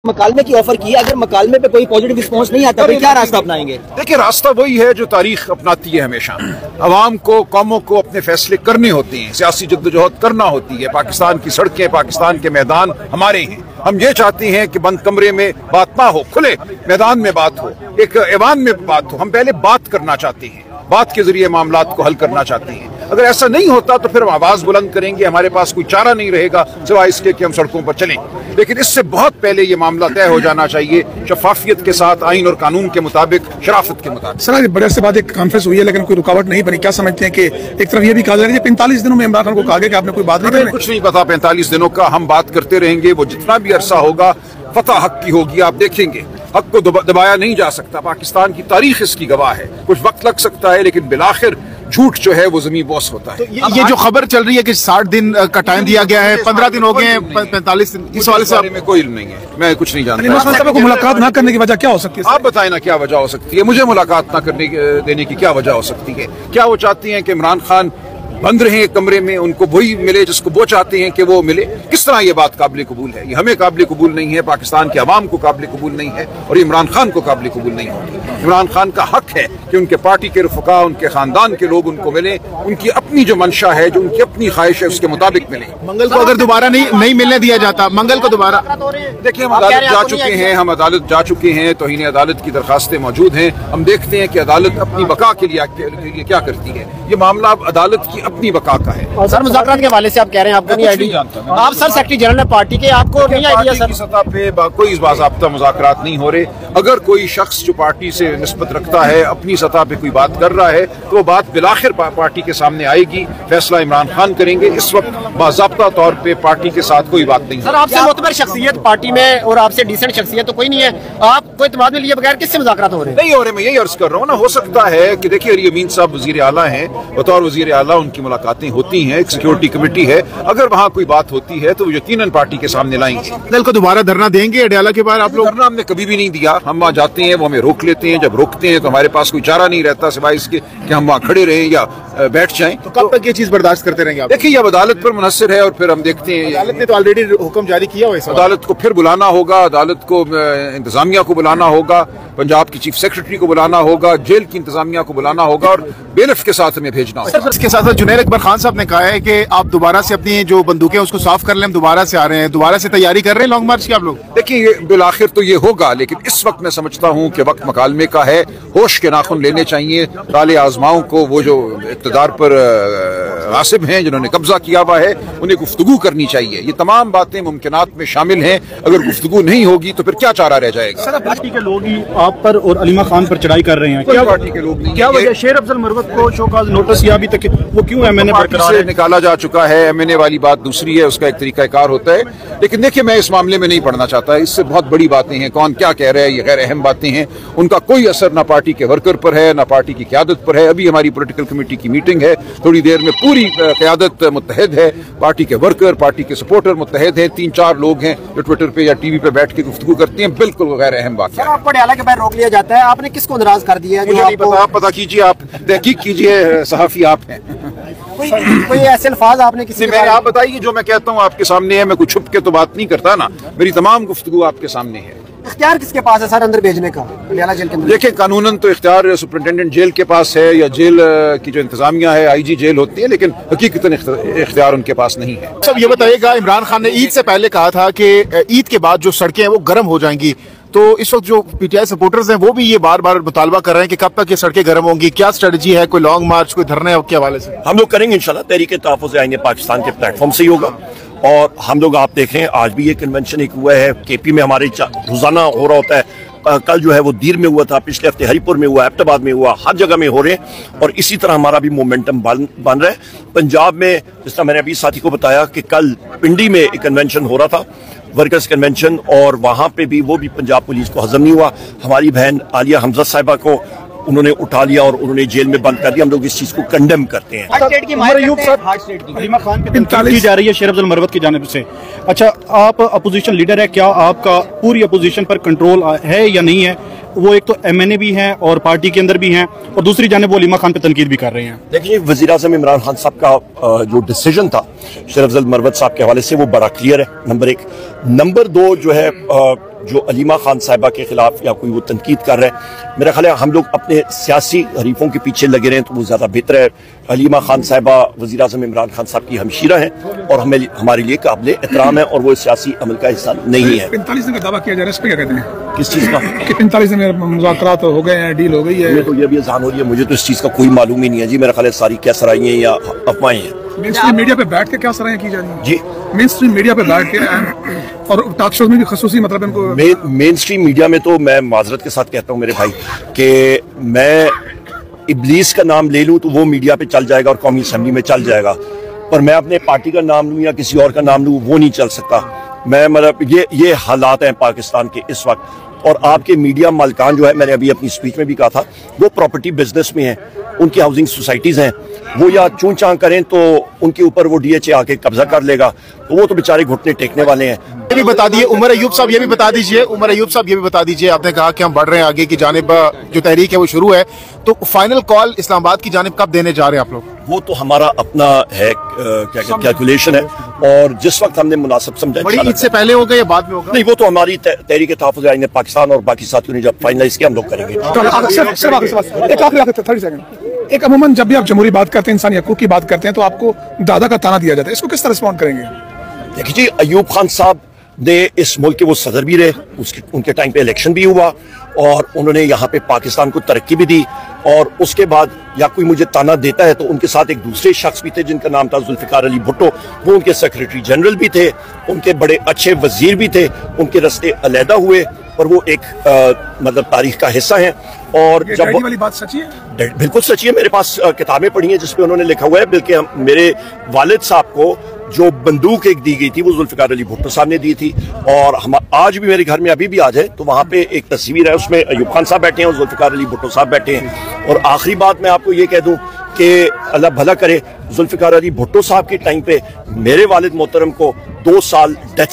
मकालमे की ऑफर की है, अगर मकालमे पे कोई पॉजिटिव रिस्पॉन्स नहीं आता तो क्या रास्ता अपनाएंगे? देखिए, रास्ता वही है जो तारीख अपनाती है हमेशा। अवाम को, कौमों को अपने फैसले करने होते हैं, सियासी जद्दोजहद करना होती है। पाकिस्तान की सड़कें, पाकिस्तान के मैदान हमारे हैं। हम ये चाहते हैं कि बंद कमरे में बात ना हो, खुले मैदान में बात हो, एक ऐवान में बात हो। हम पहले बात करना चाहते हैं, बात के जरिए मामलात को हल करना चाहते हैं। अगर ऐसा नहीं होता तो फिर हम आवाज बुलंद करेंगे, हमारे पास कोई चारा नहीं रहेगा सिवाय इसके कि हम सड़कों पर चलें। लेकिन इससे बहुत पहले ये मामला तय हो जाना चाहिए, शफाफियत के साथ, आइन और कानून के मुताबिक, शराफत के मुताबिक। सर, बड़े से बाद एक कॉन्फ्रेंस हुई है लेकिन कोई रुकावट नहीं बनी। क्या समझते हैं कि एक तरफ ये भी कहा जा रहा है 45 दिनों में इमरान खान को कहा गया कि आपने कोई बात नहीं करनी? कुछ नहीं पता 45 दिनों का, हम बात करते रहेंगे। वो जितना भी अरसा होगा फतह हक की होगी, आप देखेंगे। हक को दबाया नहीं जा सकता, पाकिस्तान की तारीख इसकी गवाह है। कुछ वक्त लग सकता है लेकिन बिलाखिर झूठ जो है वो ज़मीन बोस होता है। तो ये जो खबर चल रही है कि 60 दिन का टाइम दिया गया है, 15 दिन हो गए हैं, 45 दिन, इस वाले से में कोई इल्म नहीं है, मैं कुछ नहीं जानता। इमरान साहब को मुलाकात ना करने की वजह क्या हो सकती है? आप बताएं ना, क्या वजह हो सकती है? मुझे मुलाकात ना करने देने की क्या वजह हो सकती है? क्या वो चाहती हैं कि इमरान खान बंद रहे कमरे में, उनको वही मिले जिसको वो चाहते हैं कि वो मिले? किस तरह ये बात काबिल कबूल है? ये हमें काबिल कबूल नहीं है, पाकिस्तान के अवाम को काबिल कबूल नहीं है, और इमरान खान को काबिल कबूल नहीं होगी। इमरान खान का हक है कि उनके पार्टी के रफ़का, उनके खानदान के लोग उनको मिले, उनकी अपनी जो मंशा है, जो उनकी अपनी ख्वाहिश है, उसके मुताबिक मिले। मंगल को अगर दोबारा नहीं मिलने दिया जाता, मंगल को दोबारा, देखिए, हम अदालत जा चुके हैं, हम अदालत जा चुके हैं, तौहीन अदालत की दरखास्तें मौजूद हैं। हम देखते हैं कि अदालत अपनी बका के लिए क्या करती है। ये मामला अब अदालत की अपनी बका का है। और सर, मुज़ाकरात के हवाले से आप कह रहे हैं आपको नहीं आइडिया? आप सर सेक्रेटरी जनरल है पार्टी के, आपको नहीं आइडिया? सर, सतह पे कोई बाज़ाब्ता मुज़ाकरात नहीं हो रहे। अगर कोई शख्स जो पार्टी से निस्बत रखता है अपनी सतह पे कोई बात कर रहा है तो वो बात बिलाखिर पार्टी के सामने आएगी, फैसला इमरान खान करेंगे। इस वक्त बाज़ाब्ता तौर पे पार्टी के साथ कोई बात नहीं। सर, आपसे मोतबर शख्सियत पार्टी में और आपसे डिसेंट शख्सियत तो कोई नहीं है, आप कोई एतमाद में लिए बगैर किससे मुज़ाकरात हो रहे हैं? नहीं हो रहे, मैं यही अर्ज कर रहा हूँ ना। हो सकता है कि देखिए, अली अमीन साहब वज़ीर आला हैं, बतौर वज़ीर आला उनकी मुलाकातें होती हैं, एक सिक्योरिटी कमेटी है। अगर वहाँ कोई बात होती है तो वो यकीनन पार्टी के सामने लाएंगे। कल को दोबारा धरना देंगे अडयाला के बाहर? आप लोग धरना हमने कभी भी नहीं दिया। हम वहाँ जाते हैं, वो हमें रोक लेते हैं। जब रोकते हैं तो हमारे पास कोई चारा नहीं रहता सिवाय इसके कि हम वहाँ खड़े रहें या बैठ जाएं। तो कब तक ये चीज बर्दाश्त करते रहेंगे आप? देखिए, ये अदालत पर मुनहसर है और फिर हम देखते हैं। अदालत ने तो ऑलरेडी हुक्म जारी किया हुआ है। अदालत को फिर बुलाना होगा, अदालत को इंतजामिया को बुलाना होगा, पंजाब की चीफ सेक्रेटरी को बुलाना होगा, जेल की इंतजामिया को बुलाना होगा और बेलफ के साथ हमें भेजना होगा। इसके साथ साथ जुनैर अकबर खान साहब ने कहा है कि आप दोबारा से अपनी जो बंदूकें उसको साफ कर लें, हम दोबारा से आ रहे हैं, दोबारा से तैयारी कर रहे हैं लॉन्ग मार्च की आप लोग? देखिए, बिलाखिर तो ये होगा, लेकिन इस वक्त मैं समझता हूँ कि वक्त मकालमे का है। होश के नाखुन लेने चाहिए ताले आजमाओं को। वो जो इक़्तिदार पर गासिब हैं, जिन्होंने कब्जा किया हुआ है, उन्हें गुफ्तगू करनी चाहिए। ये तमाम बातें मुमकिनात में शामिल हैं। अगर गुफ्तगू नहीं होगी तो फिर क्या चारा रह जाएगा? सर, पार्टी के लोग ही आप पर और अलीमा खान पर चढ़ाई कर रहे हैं। क्या पार्टी के लोग नहीं? क्या वजह? शेर अफजल मरवत को शोकाज नोटिस या अभी तक वो क्यों एमएनए बरकरार है? निकाला जा चुका है। एमएनए वाली बात दूसरी है, उसका एक तरीकाकार होता है। लेकिन देखिए, मैं इस मामले में नहीं पढ़ना चाहता। इससे बहुत बड़ी बातें हैं, कौन क्या कह रहा है, ये गैर अहम बातें हैं। उनका कोई असर ना पार्टी के वर्कर पर है, ना पार्टी की क़यादत पर है। अभी हमारी पॉलिटिकल कमेटी की मीटिंग है, थोड़ी देर में पूरी क़यादत मुत्तहद है, पार्टी के वर्कर, पार्टी के सपोर्टर मुत्तहद हैं। 3-4 लोग हैं जो ट्विटर पे या टीवी पे बैठ के गुफ्तगू करते हैं। बिल्कुल गैर अहम बात है। आपको अडयाला के बाहर रोक लिया जाता है, आपने किसको नाराज कर दिया? आप पता कीजिए, आप तहकीक कीजिए, सहाफ़ी आप हैं। कोई ऐसे अल्फाज आपने किसी मैं आप बताइए, जो मैं कहता हूँ आपके सामने है। मैं कुछ छुप के तो बात नहीं करता ना, मेरी तमाम गुफ्तगू आपके सामने है। इख्तियार किसके पास है सर अंदर भेजने का अडयाला जेल के अंदर? देखिए, कानूनन तो इख्तियार सुपरिटेंडेंट जेल के पास है या जेल की जो इंतजामिया है, आईजी जेल होती है, लेकिन हकीकतन इख्तियार उनके पास नहीं है। सब ये बताइएगा, इमरान खान ने ईद से पहले कहा था कि ईद के बाद जो सड़कें हैं वो गर्म हो जाएंगी, तो इस वक्त जो पीटीआई सपोर्टर्स हैं वो भी ये बार बार मुतालबा कर रहे हैं कि कब तक ये सड़कें गर्म होंगी? क्या स्ट्रेटजी है? कोई लॉन्ग मार्च, कोई धरने के हवाले से? हम लोग करेंगे इंशाल्लाह। तहरीक तहफ़्फ़ुज़ आईन पाकिस्तान के प्लेटफॉर्म से ही होगा। और हम लोग, आप देख रहे हैं, आज भी ये कन्वेंशन एक हुआ है, केपी में हमारे रोजाना हो रहा होता है। कल जो है वो दीर में हुआ था, पिछले हफ्ते हरिपुर में हुआ, एबटाबाद में हुआ, हर जगह में हो रहे हैं। और इसी तरह हमारा भी मोमेंटम बन रहा है। पंजाब में, जिस तरह मैंने अभी साथी को बताया कि कल पिंडी में एक कन्वेंशन हो रहा था, वर्कर्स कन्वेंशन, और वहां पे भी वो भी पंजाब पुलिस को हजम नहीं हुआ। हमारी बहन आलिया हमजा साहिबा को उन्होंने उठा लिया और उन्होंने जेल में बंद कर दिया। हम लोग इस चीज को कंडेम करते हैं। अलीमा खान पे तनकीद की जा रही है शेर अफजल मरवत की जानिब से। अच्छा, आप अपोजिशन लीडर है, क्या आपका पूरी अपोजिशन पर कंट्रोल है या नहीं है? वो एक तो एमएनए भी हैं और पार्टी के अंदर भी हैं, और दूसरी जानिब वो अलीमा खान पे तनकीद भी कर रहे हैं। देखिए, वज़ीर आज़म इमरान खान साहब का जो डिसीजन था शेर अफजल मरवत साहब के हवाले से, वो बड़ा क्लियर है, नंबर 1। नंबर 2 जो है, جو علیمہ خان صاحبہ کے خلاف یا کوئی وہ تنقید کر رہے ہیں، میرا خیال ہے ہم لوگ اپنے سیاسی حریفوں کے پیچھے لگے رہیں تو وہ زیادہ بہتر ہے۔ علیمہ خان صاحبہ وزیر اعظم عمران خان صاحب کی ہمشیرہ ہیں اور ہمارے لیے قابل احترام ہے، اور وہ سیاسی عمل کا حصہ نہیں ہے۔ 45 دن کا دعویٰ کیا جا رہا ہے، اس پہ کیا کہتے ہیں؟ کس چیز کا؟ کہ 45 دن میں مذاکرات ہو گئے ہیں، ڈیل ہو گئی ہے۔ مجھے تو یہ بھی اذہان ہو رہی ہے، مجھے تو اس چیز کا کوئی معلوم ہی نہیں ہے جی، میرا خیال ہے ساری کیا سرائیاں یا افواہیں ہیں۔ مین اسٹریم میڈیا پہ بیٹھ کے کیا سرائیاں کی جا رہی ہیں؟ جی مین اسٹریم میڈیا پہ بیٹھ کے اور ٹاک شوز میں بھی خصوصی مطلب ان کو مین اسٹریم میڈیا میں تو میں معذرت کے ساتھ کہتا ہوں میرے بھائی کہ میں ابلیس کا نام لے لوں تو وہ میڈیا پہ چل جائے گا اور قومی اسمبلی میں چل جائے گا، پر میں اپنے پارٹی کا نام لوں یا کسی اور کا نام لوں وہ نہیں چل سکتا۔ میں مطلب یہ حالات ہیں پاکستان کے اس وقت، اور آپ کے میڈیا مالکان جو ہے، میں نے ابھی اپنی سپیچ میں بھی کہا تھا، وہ پراپرٹی بزنس میں ہیں، ان کی ہاؤسنگ سوسائٹیز ہیں، وہ یا چون چاں کریں تو ان کے اوپر وہ ڈی ایچ اے آ کے قبضہ کر لے گا، تو وہ تو بیچارے گھٹنے ٹیکنے والے ہیں۔ یہ بھی بتا دیجیے عمر ایوب صاحب، یہ بھی بتا دیجیے عمر ایوب صاحب، یہ بھی بتا دیجیے، آپ نے کہا کہ ہم بڑھ رہے ہیں آگے کی جانب، جو تحریک ہے وہ شروع ہے، تو فائنل کال اسلام آباد کی جانب کب دینے جا رہے ہیں آپ لوگ؟ وہ تو ہمارا اپنا ہے کیلکولیشن ہے، اور جس وقت ہم نے مناسب سمجھا بڑی عید سے پہلے ہوگا یا بعد میں ہوگا؟ نہیں، وہ تو ہماری تحریک تحفظ آئین پاکستان اور باقی ساتھیوں نے جب فائنلائز کیا ہم لوگ کریں گے۔ ایک عموماً جب بھی آپ جمہوری بات کرتے ہیں، انسانی حقوق کی بات کرتے ہیں، تو آپ کو دادا کا تانا دیا جاتا ہے، اس کو کس طرح رسپونڈ کریں گے؟ دیکھیے جی، ایوب خان صاحب نے اس ملک کے وہ صدر بھی رہے، ان کے ٹائم پہ الیکشن بھی ہوا، اور انہوں نے یہاں پہ پاکستان کو ترقی بھی دی، اور اس کے بعد یا کوئی مجھے تانا دیتا ہے تو ان کے ساتھ ایک دوسرے شخص بھی تھے جن کا نام تھا ذوالفقار علی بھٹو، وہ ان کے سیکریٹری جنرل بھی تھے، ان کے بڑے اچھے وزیر بھی تھے، ان کے رستے علیحدہ ہوئے، اور وہ ایک مطلب تاریخ کا حصہ ہیں۔ اور یہ جب ڈیڈی والی بات سچی ہے؟ بالکل سچی ہے، میرے پاس کتابیں پڑھی ہیں جس پہ انہوں نے لکھا ہوا ہے، بلکہ میرے والد صاحب کو جو بندوق ایک دی گئی تھی وہ ذوالفقار علی بھٹو صاحب نے دی تھی، اور ہم آج بھی میرے گھر میں ابھی بھی آ جائے تو وہاں پہ ایک تصویر ہے، اس میں ایوب خان صاحب بیٹھے ہیں اور ذوالفقار علی بھٹو صاحب بیٹھے ہیں۔ اور آخری بات میں آپ کو یہ کہہ دوں کہ اللہ بھلا کرے، ذوالفقار علی بھٹو صاحب کے ٹائم پہ میرے والد محترم کو 2 سال ڈیتھ